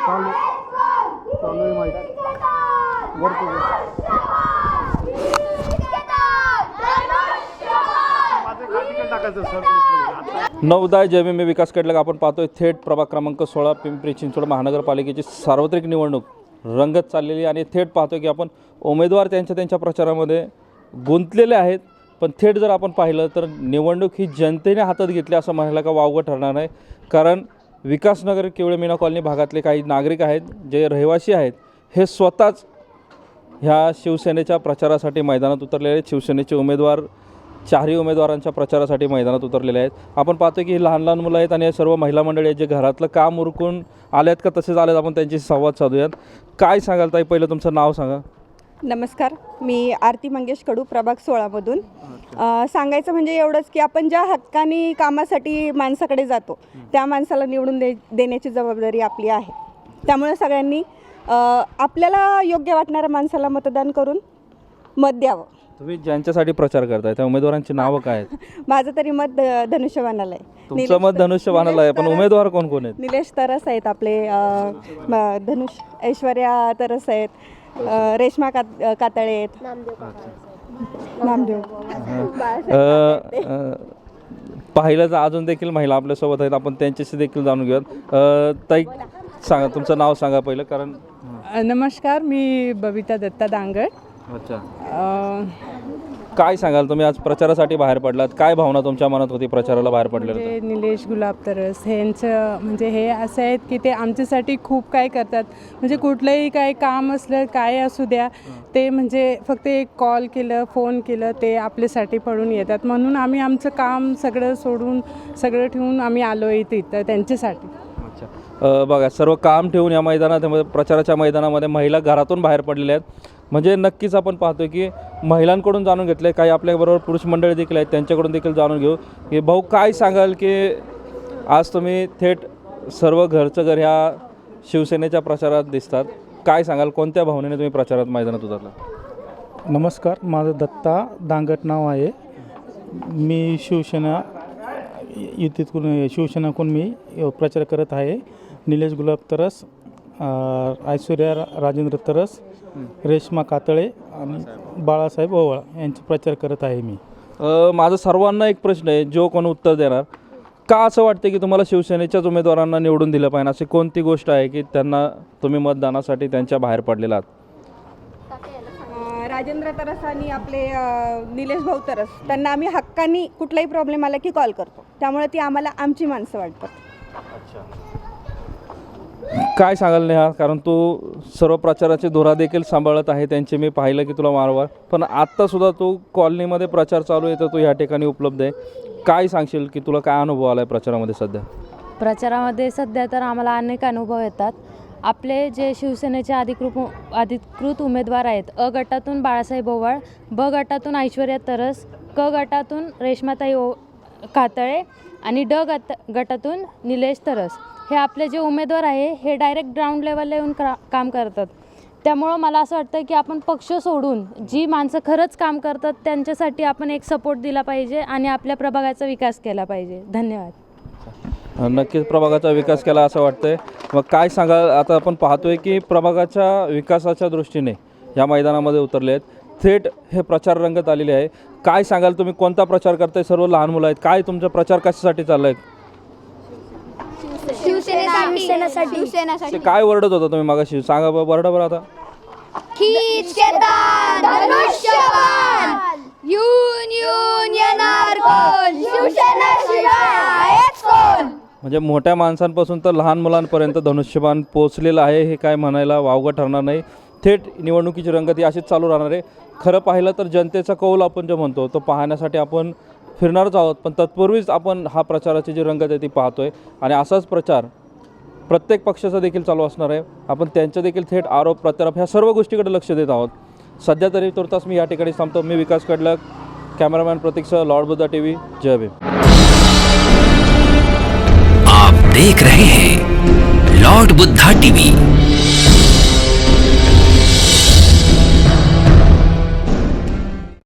चालू चालू आहे माईक वरती नवोदय जय भीम विकास कडलक आपण पाहतोय थेट प्रभाग क्रमांक 16 पिंपरी चिंचवड महानगरपालिकेची सार्वत्रिक निवडणूक रंगत चाललेली आणि थेट पाहतोय की आपण उमेदवार त्यांच्या प्रचारामध्ये गुंतलेले आहेत. पण थेट जर आपण पाहिलं तर निवडणूक ही जनतेने हातात घेतली असं म्हणायला का वावगं ठरणार नाही. कारण विकासनगर केवळ मीना कॉलनी भागातले काही नागरिक आहेत जे रहिवासी आहेत हे स्वतःच ह्या शिवसेनेच्या प्रचारासाठी मैदानात उतरलेले आहेत. शिवसेनेचे उमेदवार चारही उमेदवारांच्या प्रचारासाठी मैदानात उतरलेले आहेत. आपण पाहतो की लहान लहान मुलं आहेत आणि हे सर्व महिला मंडळी आहेत जे घरातलं काम उरकून आले आहेत का तसेच आले आहेत. आपण त्यांची संवाद साधूयात. काय सांगाल ताई, पहिलं तुमचं नाव सांगा. नमस्कार, मी आरती मंगेश कडू प्रभाग 16मधून. सांगायचं म्हणजे एवढंच की आपण ज्या हक्काने कामासाठी माणसाकडे जातो त्या माणसाला निवडून देण्याची जबाबदारी आपली आहे. त्यामुळे सगळ्यांनी आपल्याला योग्य वाटणाऱ्या माणसाला मतदान करून मत द्यावं. तुम्ही ज्यांच्यासाठी प्रचार करताय त्या उमेदवारांची नावं काय आहेत? माझं तरी मत धनुष्यबाणाला आहे. तुमचं मत धनुष्यबाणाला आहे, पण उमेदवार कोण कोण आहेत? निलेश तरस आहेत आपले, ऐश्वर्या तरस आहेत, रेश्मा कातळे आहेत, नामदेव पाहिलं तर अजून देखील महिला आपल्यासोबत आहेत. आपण त्यांच्याशी देखील जाणून घेऊयात. ताई सांगा, तुमचं नाव सांगा पहिलं. कारण नमस्कार, मी बबिता दत्ता दांगड. अच्छा, काय सांगाल तुम्ही आज प्रचारासाठी बाहेर पडलात? काय भावना तुमच्या मनात होती प्रचाराला बाहेर पडलेलं? निलेश गुलाब तरस ह्यांचं म्हणजे हे असं आहेत की ते आमच्यासाठी खूप काय करतात. म्हणजे कुठलंही काय काम असलं काय असू द्या, ते म्हणजे फक्त एक कॉल केलं फोन केलं ते आपल्यासाठी पडून येतात. म्हणून आम्ही आमचं काम सगळं सोडून सगळं ठेवून आम्ही आलो इथे इथं त्यांच्यासाठी. अच्छा, बघा सर्व काम ठेवून या मैदानात प्रचाराच्या मैदानामध्ये महिला घरातून बाहेर पडलेल्या आहेत. म्हणजे नक्कीच आपण पाहतो की महिलांकडून जाणून घेतलं आहे. काही आपल्याबरोबर पुरुष मंडळी देखील आहेत, त्यांच्याकडून देखील जाणून घेऊ की भाऊ काय सांगाल की आज तुम्ही थेट सर्व घरचं घर ह्या शिवसेनेच्या प्रचारात दिसतात. काय सांगाल, कोणत्या भावनेने तुम्ही प्रचारात मैदानात उतरला? नमस्कार, माझं दत्ता दांगट नाव आहे. मी शिवसेनाकडून मी प्रचार करत आहे. निलेश गुलाब तरस, ऐश्वर्या राजेंद्र तरस, रेश्मा कातळे आणि बाळासाहेब ओवळ यांचा प्रचार करत आहे मी. माझा सर्वांना एक प्रश्न आहे, जो कोण उत्तर देणार, का असं वाटतं की तुम्हाला शिवसेनेच्याच उमेदवारांना निवडून दिलं पाहिजे? अशी कोणती गोष्ट आहे की त्यांना तुम्ही मतदानासाठी त्यांच्या बाहेर पडलेला आहात? राजेंद्र तरस आणि आपले निलेश भाऊ तरस, त्यांना आम्ही हक्कानी कुठलाही प्रॉब्लेम आला की कॉल करतो. त्यामुळे ती आम्हाला आमची माणसं वाटतात. काय सांगाल नेहा, कारण तू सर्व प्रचाराची धोरा देखील सांभाळत आहे त्यांचे मी पाहिलं की तुला वारंवार, पण आत्तासुद्धा तू कॉलनीमध्ये प्रचार चालू आहे तर तू ह्या ठिकाणी उपलब्ध आहे. काय सांगशील की तुला काय अनुभव आला आहे प्रचारामध्ये सध्या? प्रचारामध्ये सध्या तर आम्हाला अनेक अनुभव येतात. आपले जे शिवसेनेचे अधिकृत उमेदवार आहेत, अ गटातून बाळासाहेब ओवाळ, ब गटातून ऐश्वर्या तरस, क गटातून रेश्माताई कातळे आणि ड गटातून निलेश तरस, हे आपले जे उमेदवार आहे हे डायरेक्ट ग्राउंड लेवलला येऊन काम करतात. त्यामुळं मला असं वाटतं की आपण पक्ष सोडून जी माणसं खरंच काम करतात त्यांच्यासाठी आपण एक सपोर्ट दिला पाहिजे आणि आपल्या प्रभागाचा विकास केला पाहिजे. धन्यवाद. नक्कीच प्रभागाचा विकास केला असं वाटतंय. मग काय सांगाल, आता आपण पाहतोय की प्रभागाच्या विकासाच्या दृष्टीने या मैदानामध्ये उतरले आहेत. थेट हे प्रचार रंगत आलेले आहे. काय सांगाल, तुम्ही कोणता प्रचार करताय? सर्व लहान मुलं आहेत. काय तुमचा प्रचार कशासाठी चाललाय? शिवसेनेसाठी. काय वरडत होता तुम्ही मागाशी? सांगा वरडा बरं आता. म्हणजे मोठ्या माणसांपासून तर लहान मुलांपर्यंत धनुष्यबाण पोचलेलं आहे. हे काय म्हणायला वावगं ठरणार नाही. थेट निवडणुकीची रंगत ही अशीच चालू राहणार आहे. खरं पाहिलं तर जनतेचा कौल आपण जो म्हणतो तो पाहण्यासाठी आपण फिरणारच आहोत, पण तत्पूर्वीच आपण हा प्रचाराची जी रंगत आहे ती पाहतोय आणि असाच प्रचार प्रत्येक पक्षाचा देखील चालू असणार आहे. आपण त्यांच्या देखील थेट आरोप प्रत्यारोप ह्या सर्व गोष्टीकडे लक्ष देत आहोत. सध्या तरी तुर्तास मी या ठिकाणी थांबतो. मी विकास कडलक, कॅमेरामॅन प्रतीकसह लॉर्ड बुद्धा टीव्ही. जय भीम. आप देख रहे हैं लॉर्ड बुद्धा टीवी.